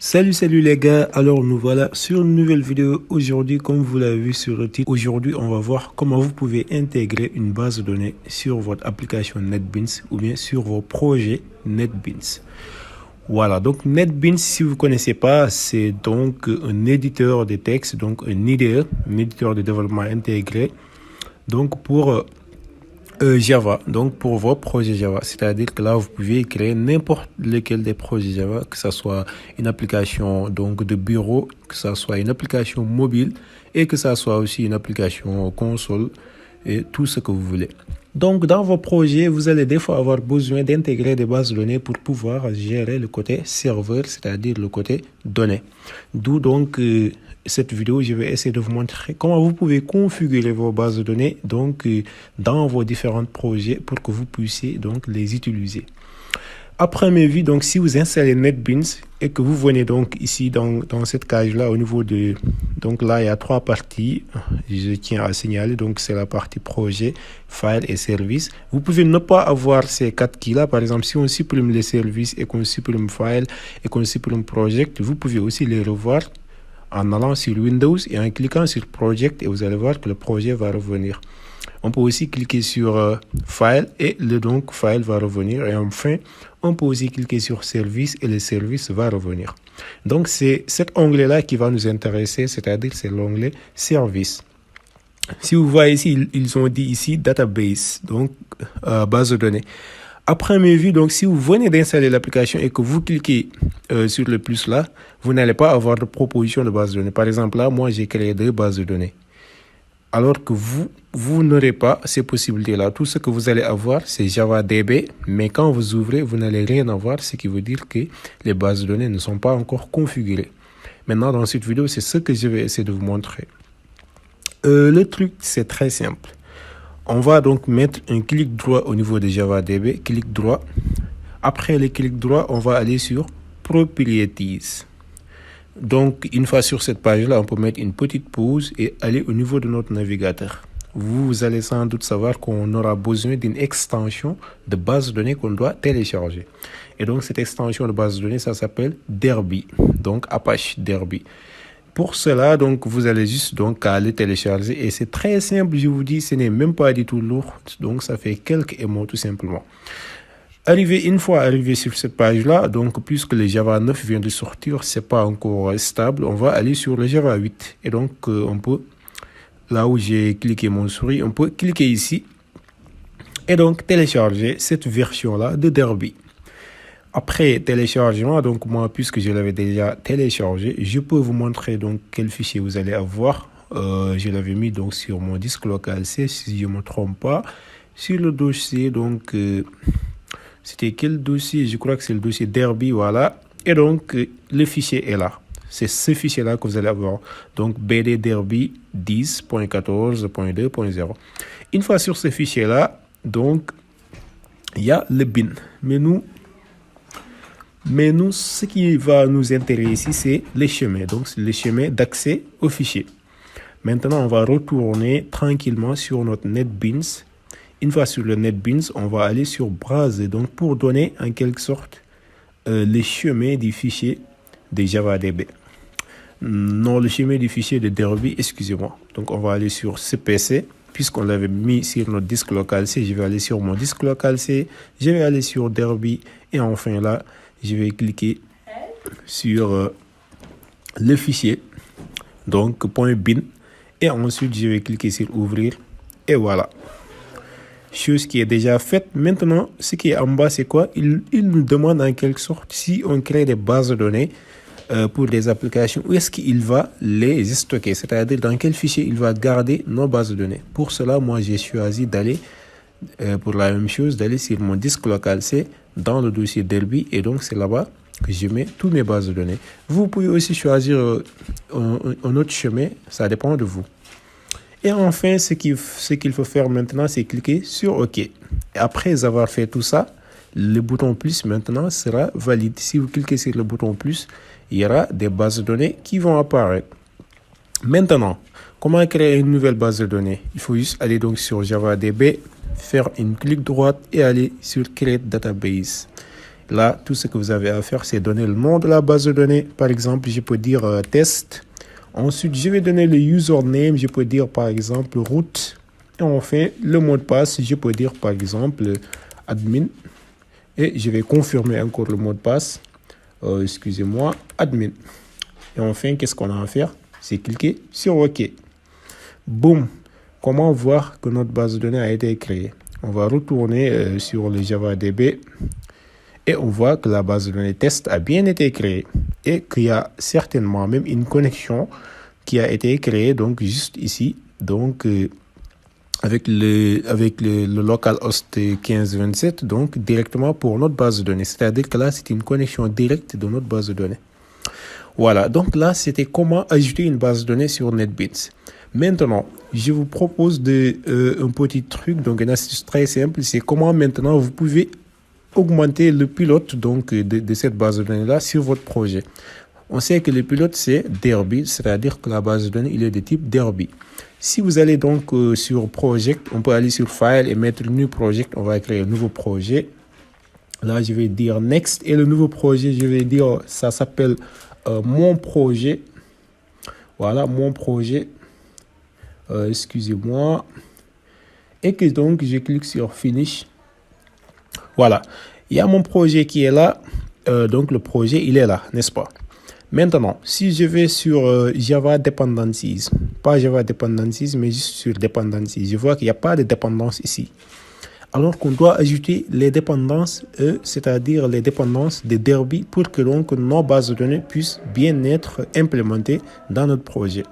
Salut les gars, alors nous voilà sur une nouvelle vidéo aujourd'hui. Comme vous l'avez vu sur le titre, aujourd'hui on va voir comment vous pouvez intégrer une base de données sur votre application NetBeans ou bien sur vos projets NetBeans. Voilà, donc NetBeans, si vous ne connaissez pas, c'est donc un éditeur de texte, donc un IDE, un éditeur de développement intégré, donc pour Java, donc pour vos projets Java, c'est-à-dire que là vous pouvez créer n'importe lequel des projets Java, que ce soit une application donc de bureau, que ce soit une application mobile et que ça soit aussi une application console et tout ce que vous voulez. Donc dans vos projets, vous allez des fois avoir besoin d'intégrer des bases de données pour pouvoir gérer le côté serveur, c'est-à-dire le côté données. D'où donc cette vidéo, je vais essayer de vous montrer comment vous pouvez configurer vos bases de données donc dans vos différents projets pour que vous puissiez donc les utiliser. À première vue, donc si vous installez NetBeans et que vous venez donc ici dans cette cage là au niveau de, donc là il y a trois parties, je tiens à signaler, donc c'est la partie projet, file et service. Vous pouvez ne pas avoir ces quatre keys là, par exemple si on supprime les services et qu'on supprime file et qu'on supprime project, vous pouvez aussi les revoir en allant sur Windows et en cliquant sur Project et vous allez voir que le projet va revenir. On peut aussi cliquer sur File et le donc File va revenir. Et enfin, on peut aussi cliquer sur Service et le service va revenir. Donc, c'est cet onglet-là qui va nous intéresser, c'est-à-dire c'est l'onglet Service. Si vous voyez ici, ils ont dit ici Database, donc base de données. À première vue, donc si vous venez d'installer l'application et que vous cliquez sur le plus là, vous n'allez pas avoir de proposition de base de données. Par exemple, là, moi, j'ai créé deux bases de données. Alors que vous n'aurez pas ces possibilités-là. Tout ce que vous allez avoir, c'est JavaDB, mais quand vous ouvrez, vous n'allez rien avoir, ce qui veut dire que les bases de données ne sont pas encore configurées. Maintenant, dans cette vidéo, c'est ce que je vais essayer de vous montrer. Le truc, c'est très simple. On va donc mettre un clic droit au niveau de JavaDB, clic droit. Après le clic droit, on va aller sur Properties. Donc, une fois sur cette page-là, on peut mettre une petite pause et aller au niveau de notre navigateur. Vous allez sans doute savoir qu'on aura besoin d'une extension de base de données qu'on doit télécharger. Et donc, cette extension de base de données, ça s'appelle Derby, donc Apache Derby. Pour cela, donc, vous allez juste donc aller télécharger et c'est très simple, je vous dis, ce n'est même pas du tout lourd. Donc, ça fait quelques émots tout simplement. Une fois arrivé sur cette page-là, donc, puisque le Java 9 vient de sortir, c'est pas encore stable, on va aller sur le Java 8. Et donc, on peut, là où j'ai cliqué mon souris, on peut cliquer ici et donc télécharger cette version-là de Derby. Après téléchargement, donc moi, puisque je l'avais déjà téléchargé, je peux vous montrer donc quel fichier vous allez avoir. Je l'avais mis donc sur mon disque local C, si je ne me trompe pas. Sur le dossier, donc, c'était quel dossier? Je crois que c'est le dossier Derby, voilà. Et donc, le fichier est là. C'est ce fichier-là que vous allez avoir. Donc, BD Derby 10.14.2.0. Une fois sur ce fichier-là, donc, il y a le bin. Mais nous, ce qui va nous intéresser ici, c'est les chemins. Donc, c'est les chemins d'accès au fichier. Maintenant, on va retourner tranquillement sur notre NetBeans. Une fois sur le NetBeans, on va aller sur Browser. Donc, pour donner en quelque sorte les chemins du fichier de JavaDB. Non, le chemin du fichier de Derby, excusez-moi. Donc, on va aller sur CPC. Puisqu'on l'avait mis sur notre disque local C, je vais aller sur mon disque local C. Je vais aller sur Derby. Et enfin là, je vais cliquer sur le fichier, donc .bin, et ensuite je vais cliquer sur ouvrir, et voilà. Chose qui est déjà faite. Maintenant, ce qui est en bas, c'est quoi? Il nous demande en quelque sorte si on crée des bases de données pour des applications, où est-ce qu'il va les stocker, c'est-à-dire dans quel fichier il va garder nos bases de données. Pour cela, moi, j'ai choisi d'aller pour la même chose, d'aller sur mon disque local C dans le dossier Derby, et donc c'est là-bas que je mets toutes mes bases de données. Vous pouvez aussi choisir un autre chemin, ça dépend de vous. Et enfin, ce qu'il faut faire maintenant, c'est cliquer sur OK. Et après avoir fait tout ça, le bouton plus maintenant sera valide. Si vous cliquez sur le bouton plus, il y aura des bases de données qui vont apparaître. Maintenant, comment créer une nouvelle base de données? Il faut juste aller donc sur JavaDB, faire une clic droite et aller sur Create Database. Là, tout ce que vous avez à faire, c'est donner le nom de la base de données. Par exemple, je peux dire test. Ensuite, je vais donner le username. Je peux dire par exemple root. Et enfin, le mot de passe, je peux dire par exemple admin. Et je vais confirmer encore le mot de passe. Excusez-moi, admin. Et enfin, qu'est-ce qu'on a à faire? C'est cliquer sur OK. Boum. Comment voir que notre base de données a été créée? On va retourner sur le JavaDB et on voit que la base de données test a bien été créée et qu'il y a certainement même une connexion qui a été créée donc juste ici. Donc avec le localhost 1527, donc directement pour notre base de données. C'est-à-dire que là, c'est une connexion directe de notre base de données. Voilà, donc là, c'était comment ajouter une base de données sur NetBeans. Maintenant, je vous propose un petit truc, donc une astuce très simple, c'est comment maintenant vous pouvez augmenter le pilote donc, de cette base de données-là sur votre projet. On sait que le pilote, c'est Derby, c'est-à-dire que la base de données, il est de type Derby. Si vous allez donc sur Project, on peut aller sur File et mettre New Project. On va créer un nouveau projet. Là, je vais dire Next. Et le nouveau projet, je vais dire, ça s'appelle Mon Projet. Voilà, Mon Projet. Excusez-moi. Et que donc, je clique sur Finish. Voilà. Il y a mon projet qui est là. Donc, le projet, il est là, n'est-ce pas? Maintenant, si je vais sur Java Dependencies, pas Java Dependencies, mais juste sur Dependencies, je vois qu'il n'y a pas de dépendance ici. Alors qu'on doit ajouter les dépendances, c'est-à-dire les dépendances de Derby pour que donc nos bases de données puissent bien être implémentées dans notre projet.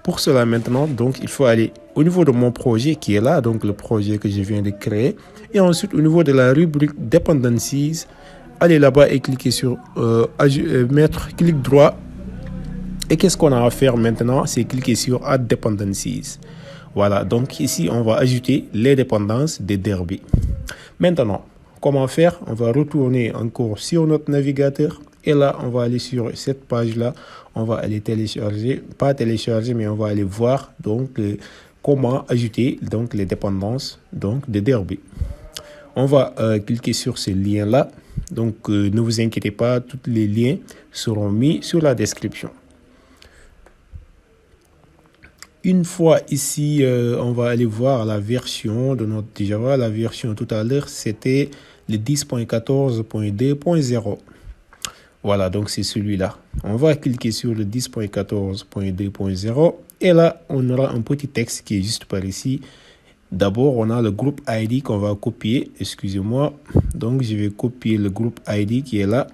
Pour cela maintenant, donc il faut aller au niveau de mon projet qui est là, donc le projet que je viens de créer, et ensuite au niveau de la rubrique Dependencies, allez là-bas et cliquez sur mettre clic droit. Et qu'est-ce qu'on a à faire maintenant? C'est cliquer sur Add Dependencies. Voilà, donc ici, on va ajouter les dépendances de Derby. Maintenant, comment faire? On va retourner encore sur notre navigateur. Et là, on va aller sur cette page-là. On va aller télécharger, pas télécharger, mais on va aller voir donc comment ajouter donc les dépendances donc de Derby. On va cliquer sur ce lien-là. Donc, ne vous inquiétez pas, tous les liens seront mis sur la description. Une fois ici, on va aller voir la version de notre Java. La version tout à l'heure, c'était le 10.14.2.0. Voilà, donc c'est celui-là. On va cliquer sur le 10.14.2.0 et là, on aura un petit texte qui est juste par ici. D'abord, on a le groupe ID qu'on va copier. Excusez-moi. Donc, je vais copier le groupe ID qui est là.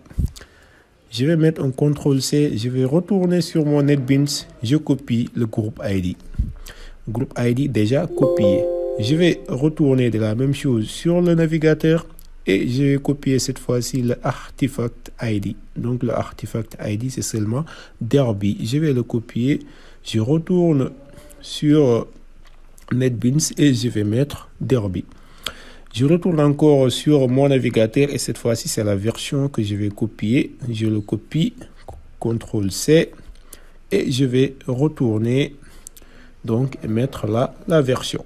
Je vais mettre un CTRL-C. Je vais retourner sur mon NetBeans. Je copie le groupe ID. Groupe ID déjà copié. Je vais retourner de la même chose sur le navigateur. Et je vais copier cette fois-ci le Artifact ID. Donc, le Artifact ID, c'est seulement Derby. Je vais le copier. Je retourne sur NetBeans et je vais mettre Derby. Je retourne encore sur mon navigateur et cette fois-ci, c'est la version que je vais copier. Je le copie, CTRL-C et je vais retourner donc et mettre là la version.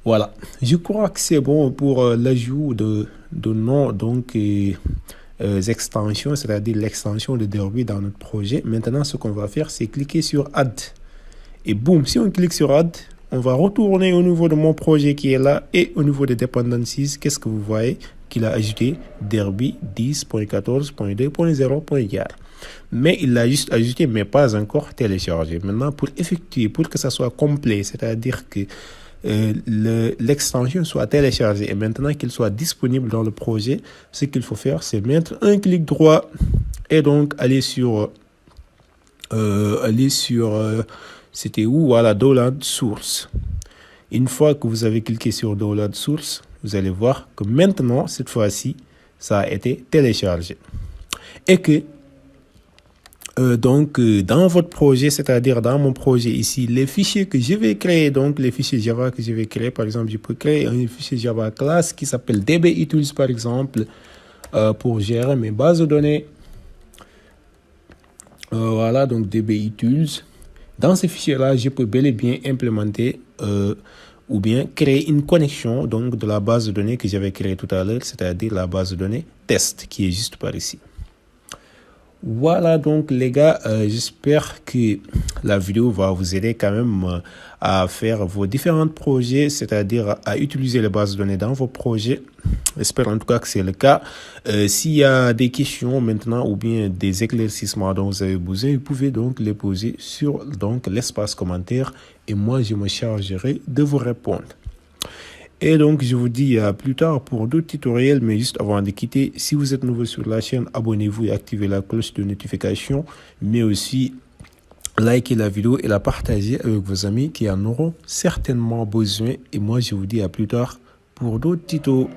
Voilà, je crois que c'est bon pour l'ajout de noms donc extensions, c'est-à-dire l'extension de Derby dans notre projet. Maintenant, ce qu'on va faire, c'est cliquer sur Add. Et boum, si on clique sur Add, on va retourner au niveau de mon projet qui est là et au niveau des dependencies, qu'est-ce que vous voyez qu'il a ajouté? Derby 10.14.2.0.4. Mais il l'a juste ajouté, mais pas encore téléchargé. Maintenant, pour effectuer, pour que ça soit complet, c'est-à-dire que l'extension soit téléchargée et maintenant qu'il soit disponible dans le projet, ce qu'il faut faire, c'est mettre un clic droit et donc aller sur c'était où? Voilà, Download Source. Une fois que vous avez cliqué sur Download Source, vous allez voir que maintenant, cette fois-ci, ça a été téléchargé. Et que, dans votre projet, c'est-à-dire dans mon projet ici, les fichiers que je vais créer, donc les fichiers Java que je vais créer, par exemple, je peux créer un fichier Java class qui s'appelle DBEtools, par exemple, pour gérer mes bases de données. Voilà, donc DBEtools. Dans ces fichiers-là, je peux bel et bien implémenter ou bien créer une connexion donc de la base de données que j'avais créée tout à l'heure, c'est-à-dire la base de données test qui est juste par ici. Voilà donc les gars, j'espère que la vidéo va vous aider quand même à faire vos différents projets, c'est-à-dire à utiliser les bases de données dans vos projets. J'espère en tout cas que c'est le cas. S'il y a des questions maintenant ou bien des éclaircissements dont vous avez besoin, vous pouvez donc les poser sur donc l'espace commentaire et moi je me chargerai de vous répondre. Et donc, je vous dis à plus tard pour d'autres tutoriels, mais juste avant de quitter, si vous êtes nouveau sur la chaîne, abonnez-vous et activez la cloche de notification, mais aussi likez la vidéo et la partagez avec vos amis qui en auront certainement besoin. Et moi, je vous dis à plus tard pour d'autres tutos.